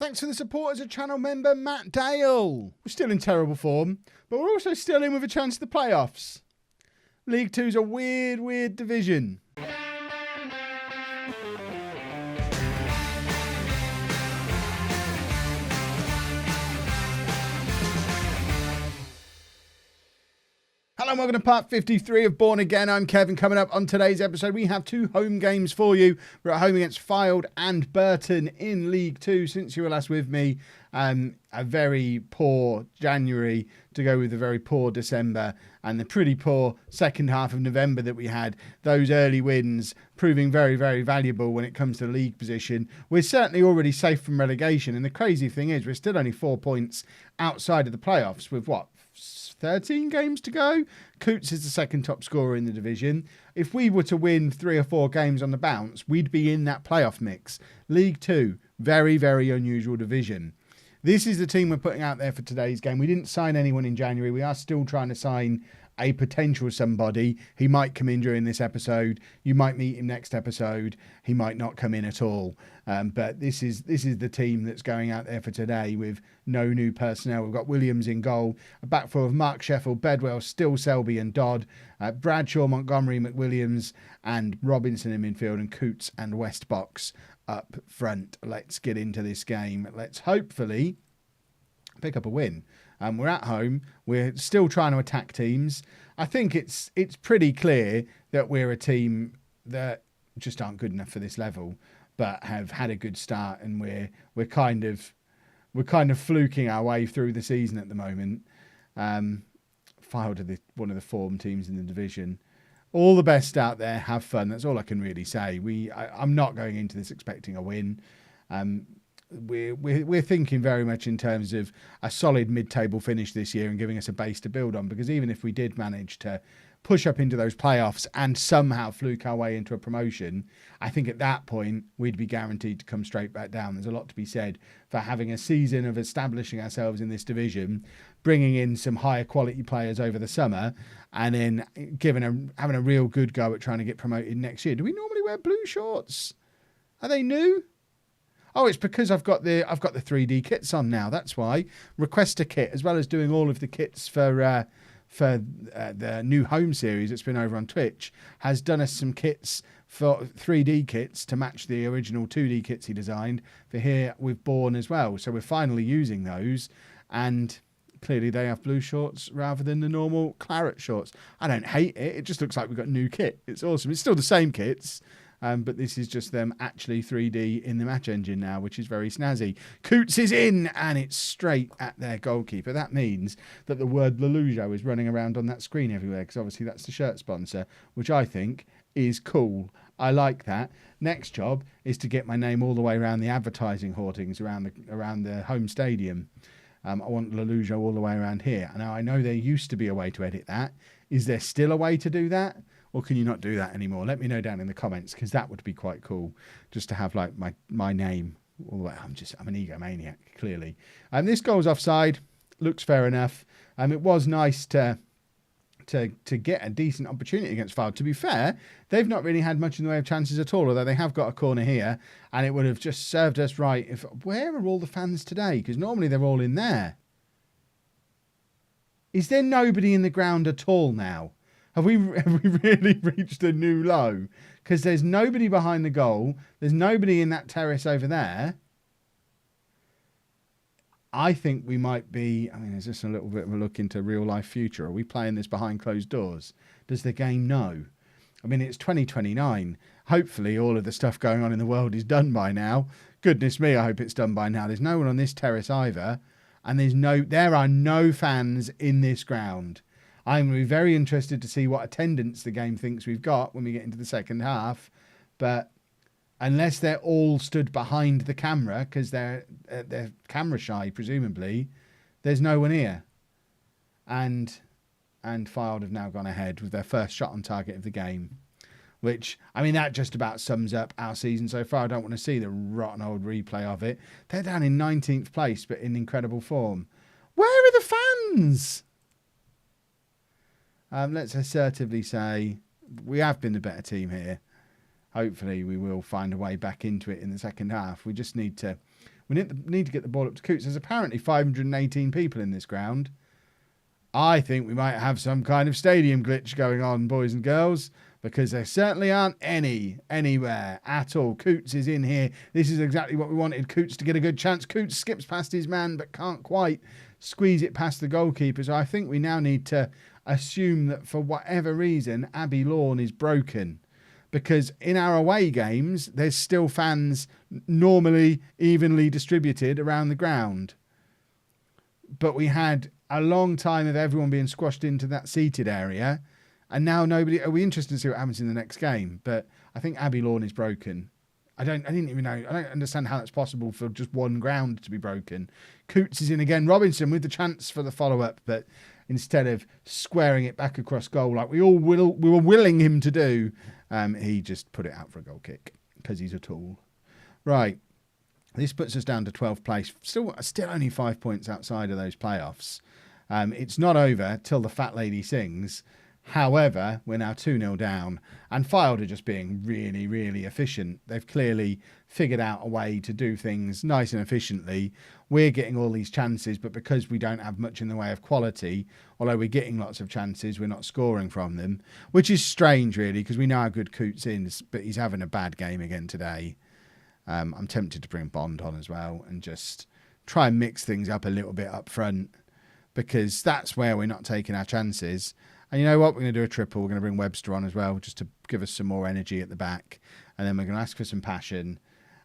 Thanks for the support as a channel member, Matt Dale. We're still in terrible form, but we're also still in with a chance at the playoffs. League Two's a weird division. Hello and welcome to part 53 of Bourne Again. I'm Kevin. Coming up on today's episode, we have two home games for you. We're at home against Fylde and Burton in League 2. Since you were last with me, a very poor January to go with a very poor December and the pretty poor second half of November that we had. Those early wins proving very valuable when it comes to league position. We're certainly already safe from relegation, and the crazy thing is we're still only 4 points outside of the playoffs with 13 games to go. Coots is the second top scorer in the division. If we were to win 3 or 4 games on the bounce, we'd be in that playoff mix. League 2, very unusual division. This is the team we're putting out there for today's game. We didn't sign anyone in January. We are still trying to sign a potential somebody. He might come in during this episode. You might meet him next episode. He might not come in at all. But this is the team that's going out there for today with no new personnel. We've got Williams in goal, a back four of Mark Sheffield, Bedwell, Still, Selby and Dodd, Bradshaw, Montgomery, McWilliams and Robinson in midfield, and Coots and Westbox up front. Let's get into this game. Let's hopefully pick up a win. We're at home. We're still trying to attack teams. I think it's pretty clear that we're a team that just aren't good enough for this level, but have had a good start, and we're kind of fluking our way through the season at the moment. Fylde are one of the form teams in the division. All the best out there. Have fun. That's all I can really say. I'm not going into this expecting a win. We're thinking very much in terms of a solid mid-table finish this year and giving us a base to build on, because even if we did manage to push up into those playoffs and somehow fluke our way into a promotion, I think at that point we'd be guaranteed to come straight back down. There's a lot to be said for having a season of establishing ourselves in this division, bringing in some higher quality players over the summer, and then having a real good go at trying to get promoted next year. Do we normally wear blue shorts? Are they new? Oh, it's because I've got the 3D kits on now. That's why. Request a kit, as well as doing all of the kits for the new home series that's been over on Twitch, has done us some kits for 3D kits to match the original 2D kits he designed for here with Bourne as well. So we're finally using those, and clearly they have blue shorts rather than the normal claret shorts. I don't hate it. It just looks like we've got new kit. It's awesome. It's still the same kits. But this is just them actually 3D in the match engine now, which is very snazzy. Coots is in, and it's straight at their goalkeeper. That means that the word LOLLUJO is running around on that screen everywhere, because obviously that's the shirt sponsor, which I think is cool. I like that. Next job is to get my name all the way around the advertising hoardings around the home stadium. I want LOLLUJO all the way around here. Now, I know there used to be a way to edit that. Is there still a way to do that? Or can you not do that anymore? Let me know down in the comments, because that would be quite cool, just to have like my name all the way. I'm an egomaniac, clearly. This goal's offside. Looks fair enough. It was nice to get a decent opportunity against Fylde. To be fair, they've not really had much in the way of chances at all, although they have got a corner here, and it would have just served us right. Where are all the fans today? Because normally they're all in there. Is there nobody in the ground at all now? Have we really reached a new low? Because there's nobody behind the goal. There's nobody in that terrace over there. I think we might be... is this a little bit of a look into real-life future? Are we playing this behind closed doors? Does the game know? It's 2029. Hopefully all of the stuff going on in the world is done by now. Goodness me, I hope it's done by now. There's no one on this terrace either. And there are no fans in this ground. I'm going to be very interested to see what attendance the game thinks we've got when we get into the second half. But unless they're all stood behind the camera, because they're camera shy, presumably, there's no one here. And Fylde have now gone ahead with their first shot on target of the game. Which, that just about sums up our season so far. I don't want to see the rotten old replay of it. They're down in 19th place, but in incredible form. Where are the fans? Let's assertively say we have been the better team here. Hopefully we will find a way back into it in the second half. We just need to We need to get the ball up to Coots. There's apparently 518 people in this ground. I think we might have some kind of stadium glitch going on, boys and girls, because there certainly aren't anywhere at all. Coots is in here. This is exactly what we wanted. Coots to get a good chance. Coots skips past his man, but can't quite squeeze it past the goalkeeper. So I think we now need to assume that for whatever reason, Abbey Lawn is broken. Because in our away games, there's still fans normally evenly distributed around the ground. But we had a long time of everyone being squashed into that seated area, and now nobody. Are we interested to see what happens in the next game? But I think Abbey Lawn is broken. I didn't even know. I don't understand how that's possible for just one ground to be broken. Coots is in again. Robinson with the chance for the follow-up, but instead of squaring it back across goal like we were willing him to do, he just put it out for a goal kick because he's a tool. Right. This puts us down to 12th place. Still only 5 points outside of those playoffs. It's not over till the fat lady sings. However, we're now 2-0 down, and Fylde are just being really, really efficient. They've clearly figured out a way to do things nice and efficiently. We're getting all these chances, but because we don't have much in the way of quality, although we're getting lots of chances, we're not scoring from them, which is strange, really, because we know how good Coots is, but he's having a bad game again today. I'm tempted to bring Bond on as well and just try and mix things up a little bit up front, because that's where we're not taking our chances. And you know what? We're going to do a triple. We're going to bring Webster on as well, just to give us some more energy at the back. And then we're going to ask for some passion.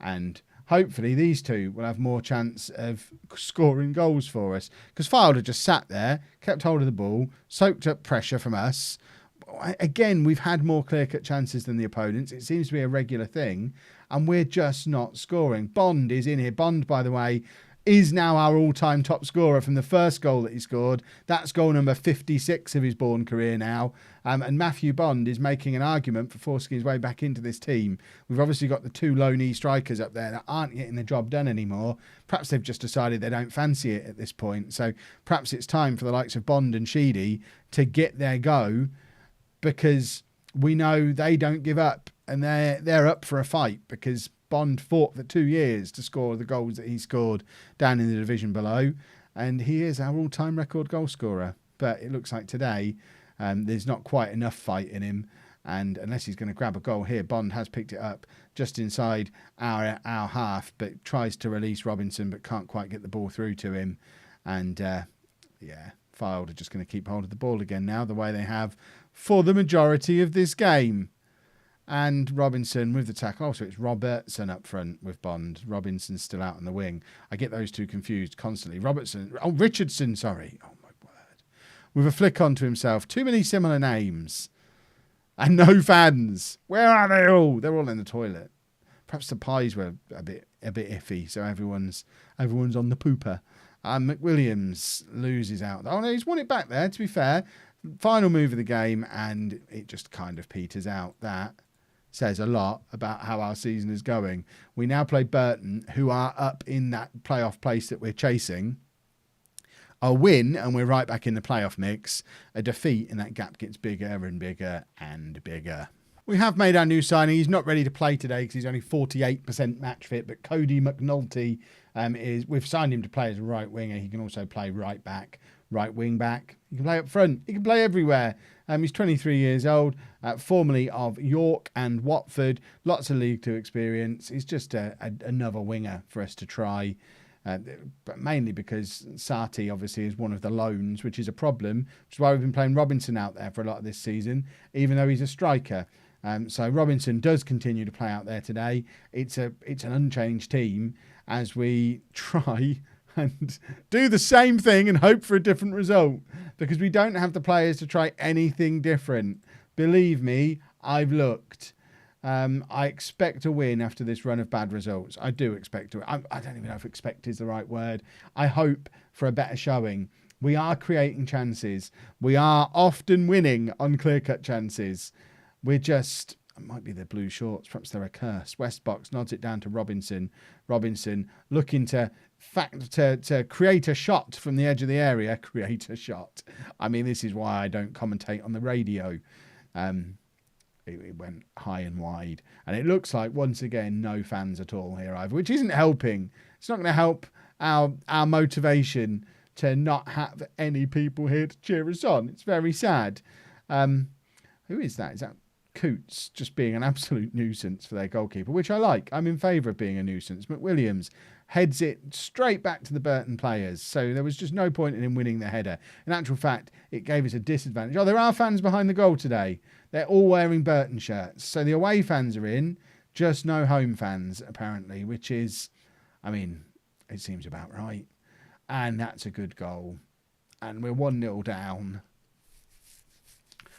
And hopefully these two will have more chance of scoring goals for us. Because Fylde just sat there, kept hold of the ball, soaked up pressure from us. Again, we've had more clear-cut chances than the opponents. It seems to be a regular thing. And we're just not scoring. Bond is in here. Bond, by the way, is now our all-time top scorer from the first goal that he scored. That's goal number 56 of his Bourne career now. And Matthew Bond is making an argument for forcing his way back into this team. We've obviously got the two low-knee strikers up there that aren't getting the job done anymore. Perhaps they've just decided they don't fancy it at this point. So perhaps it's time for the likes of Bond and Sheedy to get their go, because we know they don't give up, and they're up for a fight, because Bond fought for 2 years to score the goals that he scored down in the division below, and he is our all-time record goal scorer. But it looks like today there's not quite enough fight in him, and unless he's going to grab a goal here, Bond has picked it up just inside our half, but tries to release Robinson but can't quite get the ball through to him. And Fylde are just going to keep hold of the ball again now, the way they have for the majority of this game. And Robinson with the tackle. So it's Robertson up front with Bond. Robinson's still out on the wing. I get those two confused constantly. Richardson, sorry. Oh, my word. With a flick onto himself. Too many similar names. And no fans. Where are they all? They're all in the toilet. Perhaps the pies were a bit iffy, so everyone's on the pooper. McWilliams loses out. Oh, no, he's won it back there, to be fair. Final move of the game, and it just kind of peters out. That says a lot about how our season is going. We now play Burton, who are up in that playoff place that we're chasing. A win, and we're right back in the playoff mix. A defeat, and that gap gets bigger and bigger and bigger. We have made our new signing. He's not ready to play today because he's only 48% match fit, but Cody McNulty we've signed him to play as a right winger. He can also play right back, right wing back. He can play up front. He can play everywhere. He's 23 years old, formerly of York and Watford. Lots of League Two experience. He's just another winger for us to try, but mainly because Sati obviously is one of the loans, which is a problem, which is why we've been playing Robinson out there for a lot of this season, even though he's a striker. So Robinson does continue to play out there today. It's an unchanged team as we try and do the same thing and hope for a different result, because we don't have the players to try anything different. Believe me, I've looked. I expect a win after this run of bad results. I do expect to. I don't even know if expect is the right word. I hope for a better showing. We are creating chances. We are often winning on clear-cut chances. We're just... It might be the blue shorts. Perhaps they're a curse. Westbox nods it down to Robinson. Robinson looking to create a shot from the edge of the area. Create a shot. I mean, this is why I don't commentate on the radio. It went high and wide. And it looks like, once again, no fans at all here either, which isn't helping. It's not going to help our motivation to not have any people here to cheer us on. It's very sad. Who is that? Is that Coots just being an absolute nuisance for their goalkeeper, which I like. I'm in favour of being a nuisance. McWilliams heads it straight back to the Burton players, so there was just no point in him winning the header. In actual fact, it gave us a disadvantage. Oh, there are fans behind the goal today. They're all wearing Burton shirts, so the away fans are in, just no home fans, apparently, which is, I mean, it seems about right. And that's a good goal. And we're 1-0 down.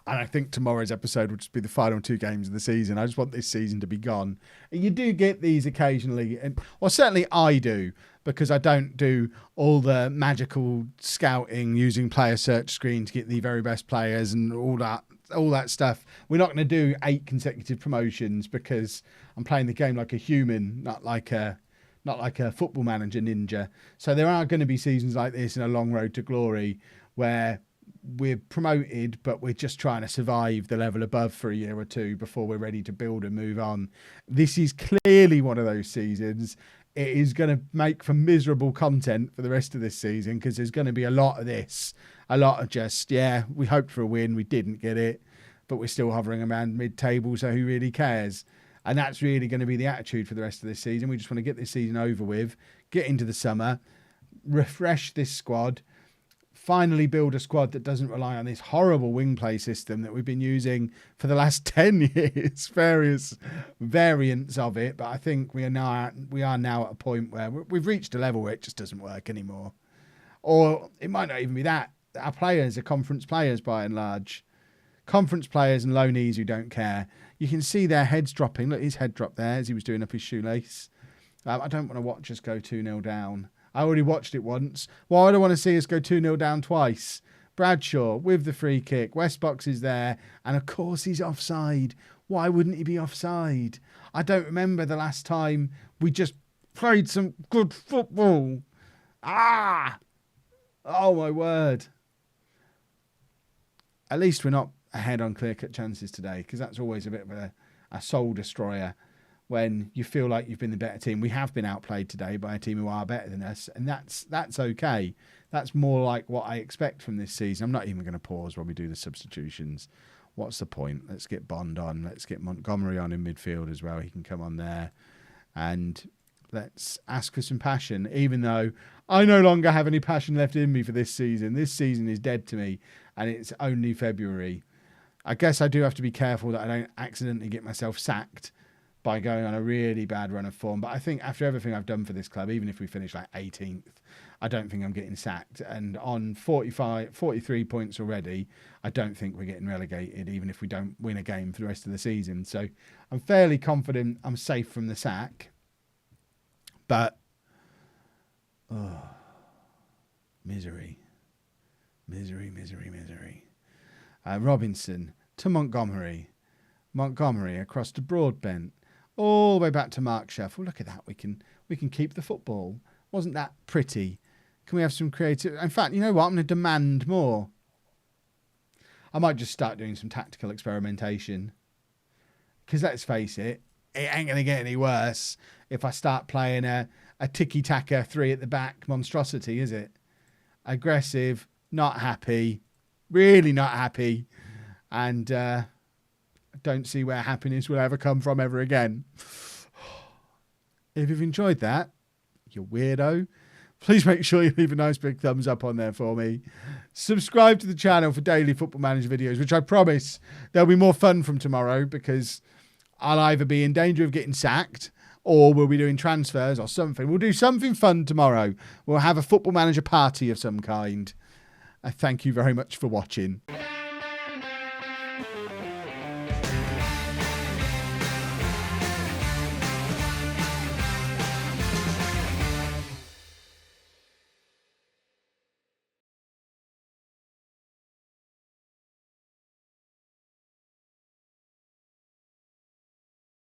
And I think tomorrow's episode will just be the final 2 games of the season. I just want this season to be gone. And you do get these occasionally. Well, certainly I do, because I don't do all the magical scouting using player search screen to get the very best players and all that stuff. We're not going to do 8 consecutive promotions because I'm playing the game like a human, not like a football manager ninja. So there are going to be seasons like this in a long road to glory where we're promoted, but we're just trying to survive the level above for a year or 2 before we're ready to build and move on. This is clearly one of those seasons. It is going to make for miserable content for the rest of this season because there's going to be a lot of this. A lot of just, yeah, we hoped for a win, we didn't get it, but we're still hovering around mid-table, so who really cares? And that's really going to be the attitude for the rest of this season. We just want to get this season over with, get into the summer, refresh this squad, finally build a squad that doesn't rely on this horrible wing play system that we've been using for the last 10 years, various variants of it. But I think we are now at a point where we've reached a level where it just doesn't work anymore. Or it might not even be that. Our players are conference players by and large. Conference players and loanees who don't care. You can see their heads dropping. Look, his head dropped there as he was doing up his shoelace. I don't want to watch us go 2-0 down. I already watched it once. Well, I don't want to see us go 2-0 down twice. Bradshaw with the free kick. Westbox is there. And of course he's offside. Why wouldn't he be offside? I don't remember the last time we just played some good football. Ah! Oh, my word. At least we're not ahead on clear-cut chances today, because that's always a bit of a soul destroyer when you feel like you've been the better team. We have been outplayed today by a team who are better than us, and that's okay. That's more like what I expect from this season. I'm not even going to pause while we do the substitutions. What's the point? Let's get Bond on. Let's get Montgomery on in midfield as well. He can come on there. And let's ask for some passion, even though I no longer have any passion left in me for this season. This season is dead to me, and it's only February. I guess I do have to be careful that I don't accidentally get myself sacked by going on a really bad run of form. But I think after everything I've done for this club, even if we finish like 18th, I don't think I'm getting sacked. And on 43 points already, I don't think we're getting relegated, even if we don't win a game for the rest of the season. So I'm fairly confident I'm safe from the sack. But, misery. Robinson to Montgomery. Montgomery across to Broadbent. All the way back to Mark Shuffle. Look at that. We can keep the football. Wasn't that pretty? Can we have some creative... In fact, you know what? I'm going to demand more. I might just start doing some tactical experimentation. Because let's face it, it ain't going to get any worse if I start playing a tiki-taka 3 at the back monstrosity, is it? Aggressive, not happy, really not happy. And don't see where happiness will ever come from ever again. If you've enjoyed that, you weirdo, please make sure you leave a nice big thumbs up on there for me. Subscribe to the channel for daily Football Manager videos, which I promise there'll be more fun from tomorrow, because I'll either be in danger of getting sacked or we'll be doing transfers or something. We'll do something fun tomorrow. We'll have a Football Manager party of some kind. I thank you very much for watching.